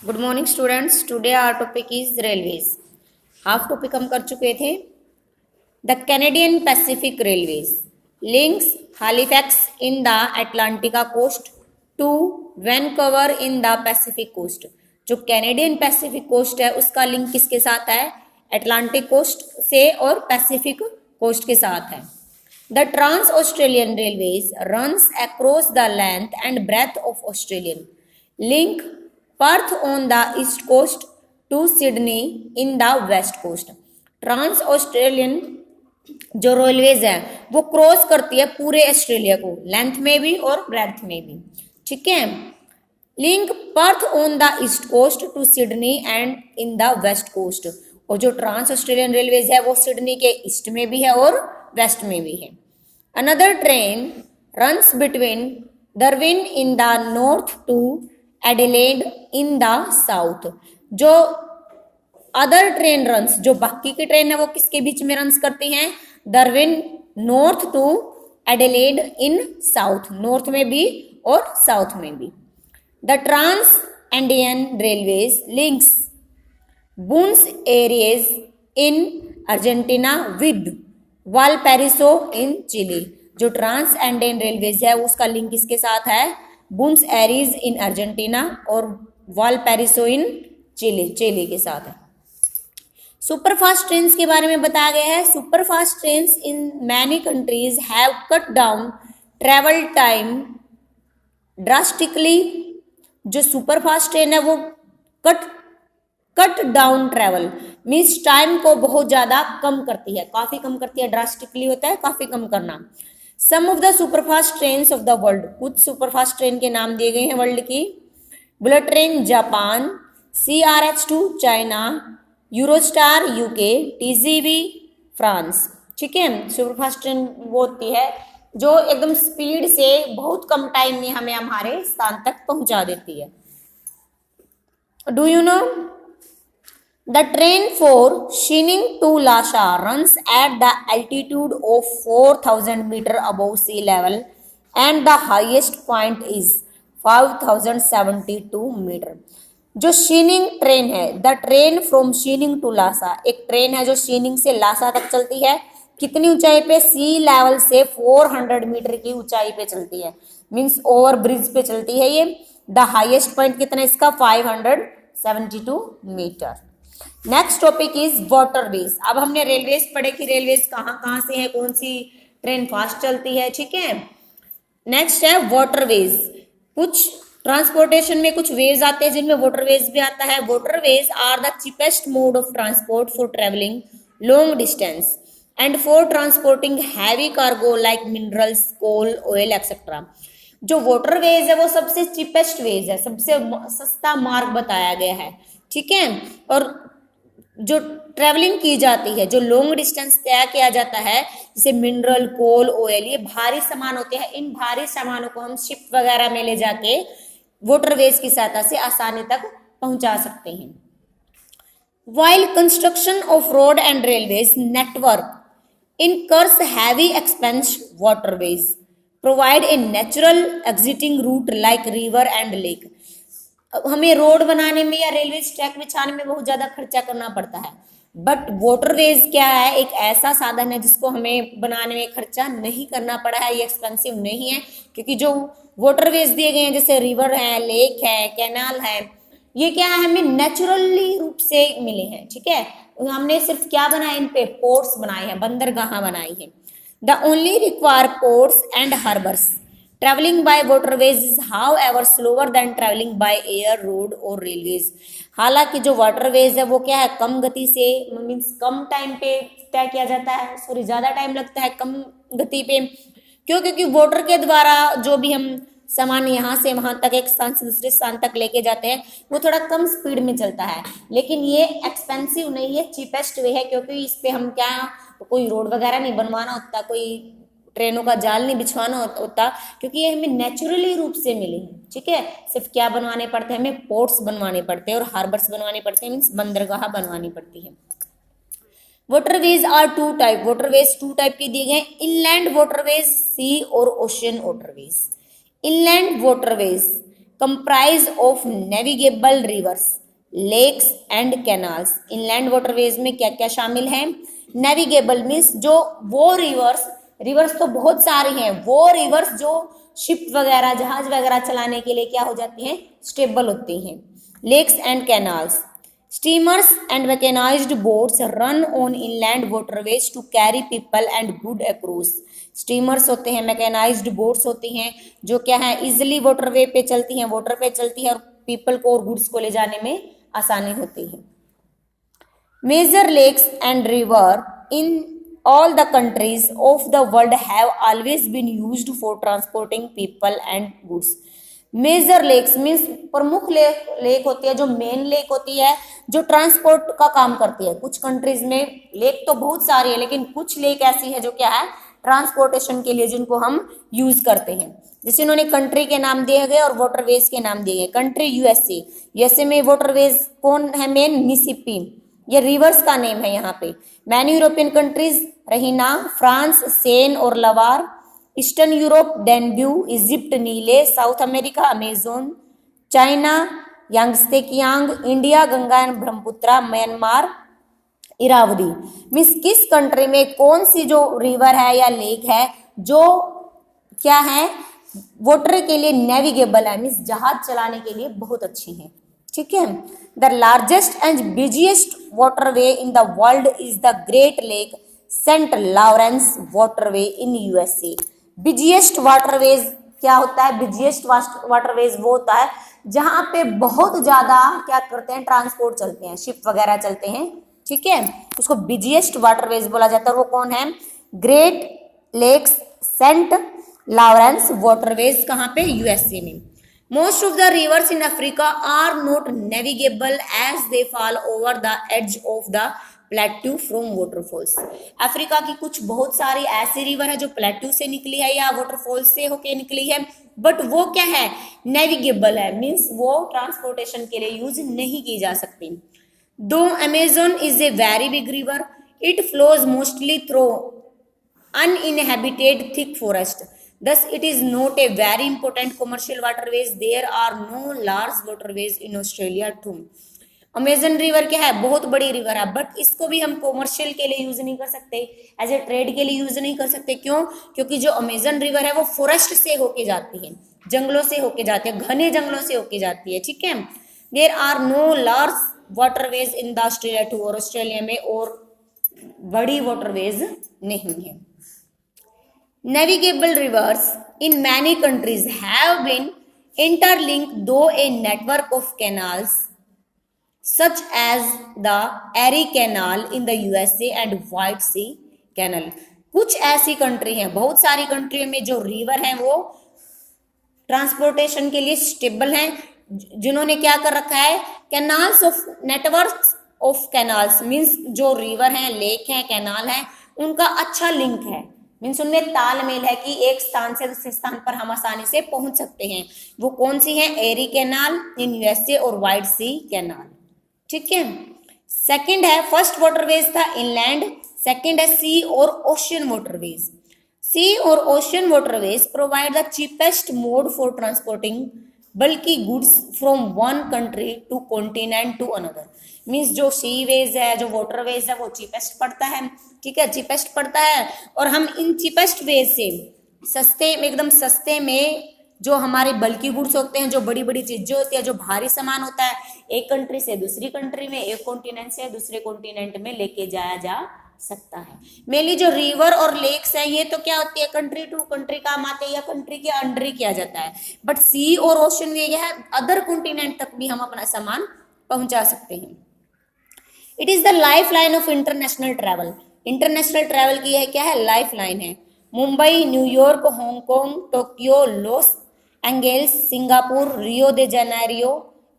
Good morning students. Today our topic is railways. Half topic हम कर चुके थे। The Canadian Pacific railways links Halifax in the Atlantica coast to Vancouver in the Pacific coast. जो Canadian Pacific coast है उसका link किसके साथ है? अटलांटिक कोस्ट से और पैसिफिक कोस्ट के साथ है। The trans Australian railways runs across the length and breath of Australian link Perth on the east coast to Sydney in the west coast. Trans Australian जो railways है वो cross करती है पूरे ऑस्ट्रेलिया को, लेंथ में भी और ब्रेथ में भी। ठीक है। Link Perth on the east coast to Sydney and in the west coast. और जो ट्रांस ऑस्ट्रेलियन रेलवेज है वो सिडनी के ईस्ट में भी है और वेस्ट में भी है। Another train runs between Darwin in the north to Adelaide in the south. जो अदर ट्रेन रन्स, जो बाकी की ट्रेन है वो किसके बीच में रन्स करती हैं? Darwin north to Adelaide in south, north में भी और साउथ में भी। The trans Andean railways links Buenos Aires in Argentina with Valparaiso in Chile. जो ट्रांस एंडियन रेलवेज है उसका लिंक किसके साथ है? बुनस एरीज इन अर्जेंटीना और वालपैरिसो इन चिली के साथ है। सुपरफास्ट ट्रेन्स के बारे में बताया गया है। Superfast trains in many countries have cut down travel time drastically. जो सुपरफास्ट ट्रेन है वो cut down travel means time को बहुत ज्यादा कम करती है, काफी कम करती है। ड्रास्टिकली होता है काफी कम करना। Some of the superfast trains of the world, कुछ सुपरफास्ट ट्रेन के नाम दिए गए हैं वर्ल्ड की। Bullet train Japan, CRH2 China, Eurostar UK, TGV France. ठीक है। सुपरफास्ट ट्रेन वो होती है जो एकदम स्पीड से बहुत कम टाइम में हमें हमारे स्थान तक पहुंचा देती है। Do you no the train for Shining to Lhasa runs at the altitude of 4,000 meter above sea level and the highest point is 5,072 meter। जो शीनिंग ट्रेन है, the train from Xining to Lhasa, एक train है जो शीनिंग से लासा तक चलती है। कितनी ऊंचाई पे? सी लेवल से 400 मीटर की ऊंचाई पे चलती है, मीन्स ओवर ब्रिज पे चलती है ये। द हाईएस्ट पॉइंट कितना इसका? 572 metre. Next topic is waterways. अब हमने रेलवेज पढ़े कि रेलवेज कहाँ कहाँ से है, कौन सी ट्रेन फास्ट चलती है। ठीक है। नेक्स्ट है वाटरवेज। कुछ ट्रांसपोर्टेशन में कुछ वेज आते हैं जिनमें वाटरवेज भी आता है। Waterways are the cheapest mode of transport for travelling long distance and for transporting heavy cargo like minerals, coal, oil etcetera. जो वाटरवेज है वो सबसे चीपेस्ट वेज है, सबसे सस्ता मार्ग बताया गया है। ठीक है। और जो ट्रेवलिंग की जाती है, जो लॉन्ग डिस्टेंस तय किया जाता है, जैसे मिनरल, कोल, ऑयल, ये भारी सामान होते हैं। इन भारी सामानों को हम शिप वगैरह में ले जाके वाटरवेज की सहायता से आसानी तक पहुंचा सकते हैं। While construction of road and railways network incurs heavy expense, waterways provide a natural exiting route like river and lake। हमें रोड बनाने में या रेलवे ट्रैक बिछाने में बहुत ज्यादा खर्चा करना पड़ता है, बट वाटरवेज क्या है? एक ऐसा साधन है जिसको हमें बनाने में खर्चा नहीं करना पड़ा है, ये एक्सपेंसिव नहीं है। क्योंकि जो वाटरवेज दिए गए हैं जैसे रिवर है, लेक है, कैनाल है, ये क्या है? हमें नेचुरली रूप से मिले हैं। ठीक है। हमने सिर्फ क्या बनाए? इन पे पोर्ट्स बनाए हैं, बंदरगाह बनाई है। The only require ports and harbours. Traveling by waterways is however slower than traveling by air, road और railways। हालांकि जो वाटरवेज है वो क्या है? कम गति से, मीन्स कम टाइम पे तय किया जाता है, सॉरी ज्यादा टाइम लगता है कम गति पे। क्यों? क्योंकि वाटर के द्वारा जो भी हम सामान यहाँ से वहां तक, एक स्थान से दूसरे स्थान तक लेके जाते हैं, वो थोड़ा कम स्पीड में चलता है। लेकिन ये एक्सपेंसिव नहीं है, चीपेस्ट वे है, क्योंकि इस पे हम क्या, कोई रोड वगैरह नहीं बनवाना होता, कोई ट्रेनों का जाल नहीं बिछवाना होता, क्योंकि ये हमें नेचुरली रूप से मिले हैं। ठीक है। सिर्फ क्या बनवाने पड़ते हैं? हमें पोर्ट्स बनवाने पड़ते हैं और हार्बर्स बनवाने पड़ते हैं, मीन्स बंदरगाह बनवानी पड़ती है। Waterways are two type. Waterways two type के दिए गए। इनलैंड वाटरवेज, सी और ocean waterways. Inland waterways comprise of navigable rivers, lakes and canals. Inland waterways में क्या क्या शामिल है? नेविगेबल मीन्स जो वो रिवर्स, रिवर्स तो बहुत सारे हैं, वो रिवर्स जो शिप वगैरह जहाज वगैरह चलाने के लिए क्या हो जाती हैं? स्टेबल होती हैं। Lakes and canals, steamers and mechanised boats run on inland waterways to carry people and good across. Steamers होते हैं, मैकेनाइज्ड बोट्स होती हैं जो क्या है इजिली वाटरवे पे चलती हैं, वाटर पे चलती है और पीपल को और गुड्स को ले जाने में आसानी होती है। Major lakes and river in all the countries of the world have always been used for transporting people and goods. Major lakes means प्रमुख लेक होती है, जो मेन लेक होती है, जो ट्रांसपोर्ट का काम करती है। कुछ कंट्रीज में लेक तो बहुत सारी है, लेकिन कुछ लेक ऐसी है जो क्या है ट्रांसपोर्टेशन के लिए, जिनको हम यूज करते हैं। जैसे इन्होंने कंट्री के नाम दिए गए और वाटरवेज के नाम दिए गए। कंट्री यूएसए, यूएसए में वाटरवेज कौन है मेन? मिसिसिपी, ये रिवर्स का नेम है यहाँ पे। Many European countries Rhine, France Seine और Loire, eastern Europe Danube, Egypt Nile, South America Amazon, China Yangtze Kiang, India Ganga and Brahmaputra, Myanmar Irrawaddy. Means किस कंट्री में कौन सी जो रिवर है या लेक है जो क्या है वाटर के लिए नेविगेबल है, मीन्स जहाज चलाने के लिए बहुत अच्छी है। ठीक है। The largest and busiest waterway in the world is the great lake Saint Lawrence waterway in USA. Busiest waterways क्या होता है? बिजिएस्ट वाटरवेज वो होता है जहां पे बहुत ज्यादा क्या करते हैं? ट्रांसपोर्ट चलते हैं, शिप वगैरह चलते हैं। ठीक है, उसको बिजिएस्ट वाटरवेज बोला जाता है। वो कौन है? Great lakes Saint Lawrence waterways. कहां पे? यूएसए में। Most of the rivers in Africa are not navigable as they fall over the edge of the plateau from waterfalls. Africa की कुछ बहुत सारी ऐसी रिवर है जो प्लेट्यू से निकली है या वाटरफॉल से होके निकली है, बट वो क्या है? नेविगेबल है, मीन्स वो ट्रांसपोर्टेशन के लिए यूज नहीं की जा सकती। दो Amazon is a very big river, it flows mostly through uninhabited thick forest. Thus, it is not a very important commercial waterways. There are no large waterways in Australia too. Amazon river क्या है? बहुत बड़ी river है, but इसको भी हम commercial के लिए यूज नहीं कर सकते, एज ए ट्रेड के लिए यूज नहीं कर सकते। क्यों? क्योंकि जो अमेजन रिवर है वो फॉरेस्ट से होके जाती है, जंगलों से होके जाती है, घने जंगलों से होके जाती है। ठीक है। There are no large waterways in the Australia too, और ऑस्ट्रेलिया में और बड़ी वाटरवेज नहीं है। Navigable rivers in many countries have been interlinked though a network of canals such as the Erie Canal in the USA and White Sea Canal. कुछ ऐसी country हैं, बहुत सारी कंट्रियों में जो रिवर हैं वो ट्रांसपोर्टेशन के लिए स्टेबल हैं, जिन्होंने क्या कर रखा है? Canals of network of canals, means जो रिवर हैं, लेक हैं, कैनाल हैं, उनका अच्छा लिंक है, मीन्स उनमें तालमेल है कि एक स्थान से दूसरे स्थान पर हम आसानी से पहुंच सकते हैं। वो कौन सी है? एरी कैनाल इन यूएसए और वाइट सी कैनाल। ठीक है। सेकंड है, फर्स्ट वाटरवेज था इनलैंड, सेकंड है सी और ओशियन वाटरवेज। सी और ocean waterways provide the cheapest mode for transporting bulk goods from one country to continent to another. Means जो sea veg है, जो वाटरवेज है, वो चीपेस्ट पड़ता है। ठीक है, चीपेस्ट पड़ता है, और हम इन चीपेस्ट वेज से सस्ते, एकदम सस्ते में जो हमारे बल्कि गुड्स होते हैं, जो बड़ी बड़ी चीजें होती है, जो भारी सामान होता है, एक कंट्री से दूसरी कंट्री में, एक कॉन्टिनेंट से दूसरे कॉन्टिनेंट में लेके जाया जा सकता है। मेनली जो रिवर और लेक्स हैं ये तो क्या होती है? कंट्री टू कंट्री काम आते हैं या कंट्री के अंडर ही किया जाता है, बट सी और ओशन ये है अदर कॉन्टिनेंट तक भी हम अपना सामान पहुंचा सकते हैं। It is the life line of international travel. International travel की यह क्या है? लाइफ लाइन है। Mumbai, New York, Hong Kong, Tokyo, Los Angeles, Singapore, Rio they Janeiro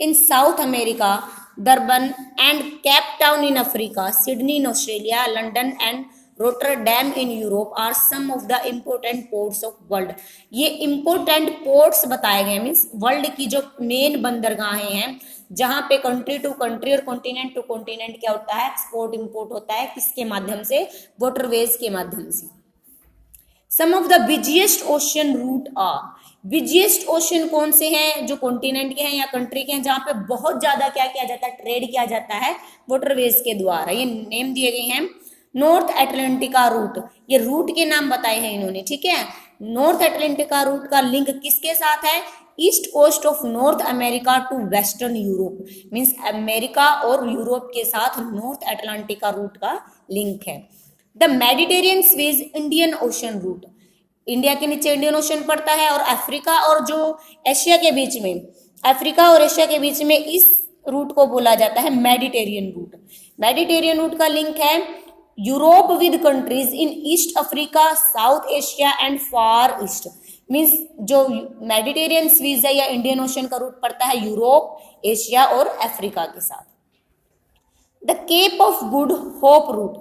in south America, Durban and Cape Town in Africa, Sydney in Australia, London and Rotterdam in Europe are some of the important ports of world. ये important ports बताए गए, means world की जो main बंदरगाहें हैं जहां पे country to country और continent to continent क्या होता है? एक्सपोर्ट इंपोर्ट होता है। किसके माध्यम से? वाटरवेज के माध्यम से। Some of the busiest ocean route are, busiest ocean कौन से हैं, जो कॉन्टिनेंट के हैं या कंट्री के हैं, जहां पे बहुत ज्यादा क्या किया जाता है, ट्रेड किया जाता है वाटरवेज के द्वारा। ये नेम दिए गए हैं। नॉर्थ एटलांटिका रूट, ये रूट के नाम बताए हैं इन्होंने, ठीक है। नॉर्थ एटलांटिका रूट का लिंक किसके साथ है, east coast of North America to western Europe, means America और यूरोप के साथ नॉर्थ एटलांटिका रूट का लिंक है। The Mediterranean Suez Indian Ocean route, India के नीचे इंडियन ओशन पड़ता है और अफ्रीका और जो एशिया के बीच में, अफ्रीका और एशिया के बीच में इस रूट को बोला जाता है मेडिटेरियन रूट। मेडिटेरियन रूट का लिंक है Europe with countries in east Africa, south Asia and far east, means जो मेडिटेरियन स्वीज है या इंडियन ओशन का रूट पड़ता है यूरोप, एशिया और अफ्रीका के साथ। The cape of good hope route,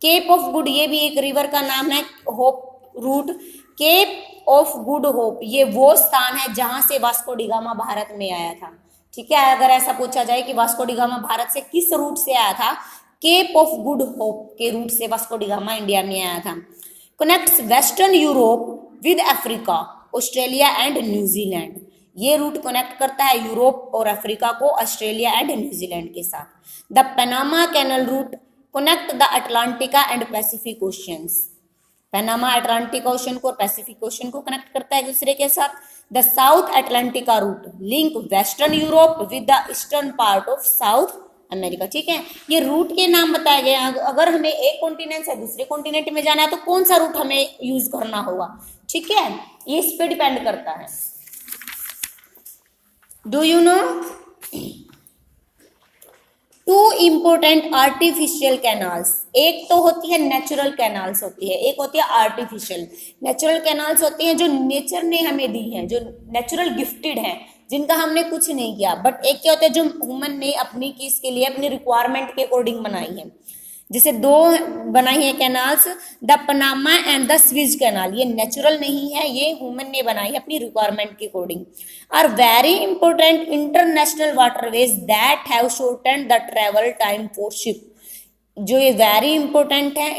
cape of good ये भी एक रिवर का नाम है, hope route. Cape of good hope ये वो स्थान है जहां से वास्को डी गामा भारत में आया था, ठीक है। अगर ऐसा पूछा जाए कि वास्को डी गामा भारत से किस रूट से आया था, केप ऑफ गुड होप के रूट से वास्को डी गामा इंडिया में आया था। Connects western Europe with Africa, Australia and New Zealand, ये रूट कनेक्ट करता है यूरोप और अफ्रीका को ऑस्ट्रेलिया एंड न्यूजीलैंड के साथ। The Panama canal route connect the Atlantic and Pacific oceans, Panama Atlantic ocean को और पैसिफिक ओशन को कनेक्ट करता है एक दूसरे के साथ। The south Atlantic route link western Europe with the eastern part of south America, ठीक है। ये रूट के नाम बताए गए। अगर हमें एक कॉन्टिनेंट से दूसरे कॉन्टिनेंट में जाना है तो कौन सा रूट हमें यूज करना होगा, ठीक है, ये इस पे डिपेंड करता है। Do you know two important artificial canals, एक तो होती है नेचुरल कैनाल्स होती है, एक होती है आर्टिफिशियल। नेचुरल कैनाल्स होती हैं जो नेचर ने हमें दी हैं, जो नेचुरल गिफ्टेड हैं, जिनका हमने कुछ नहीं किया। बट एक क्या होता है जो ह्यूमन ने अपनी किस के लिए, अपनी रिक्वायरमेंट के अकॉर्डिंग बनाई है। जैसे दो बनाई है canals, the Panama and the Swiss canal, ये नेचुरल नहीं है, ये ह्यूमन ने बनाई है अपनी रिक्वायरमेंट के according. Are very important international waterways that have shortened the travel time for ship, जो ये वेरी इंपॉर्टेंट है,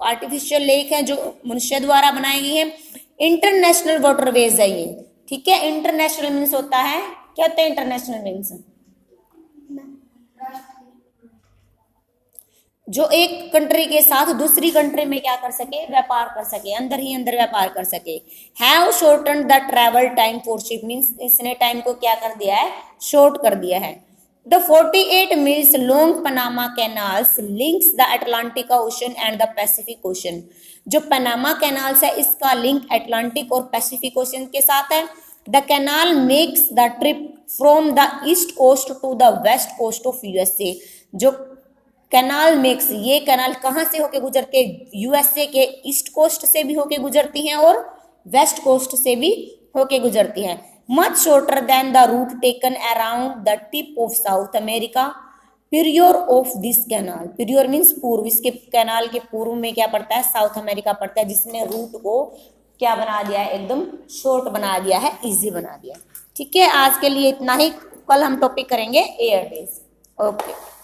आर्टिफिशियल लेक है जो मनुष्य द्वारा बनाई गई है। इंटरनेशनल वाटरवेज है ये, ठीक है। इंटरनेशनल मीन्स होता है, क्या होता है इंटरनेशनल मीन्स, जो एक कंट्री के साथ दूसरी कंट्री में क्या कर सके, व्यापार कर सके, अंदर ही अंदर व्यापार कर सके। Have shortened the travel time for ship means इसने टाइम को क्या कर दिया है, शॉर्ट कर दिया है। The 48 miles long Panama canals links the Atlantic ocean and the Pacific ocean, जो पनामा कैनाल्स है इसका लिंक अटलांटिक और पैसिफिक ओशन के साथ है। The canal makes the trip from the east coast to the west coast of USA, जो canal makes, ये canal कहाँ से होके गुजरते, यूएसए के ईस्ट कोस्ट से भी होके गुजरती हैं और वेस्ट कोस्ट से भी होके गुजरती हैं। Much shorter than the route taken around the tip of south America, prior of this canal, prior means पूर्व, इसके कैनाल के पूर्व में क्या पड़ता है, साउथ अमेरिका पड़ता है, जिसने रूट को क्या बना दिया है, एकदम शॉर्ट बना दिया है, इजी बना दिया है। ठीक है, आज के लिए इतना ही, कल हम टॉपिक करेंगे एयरवेज। ओके।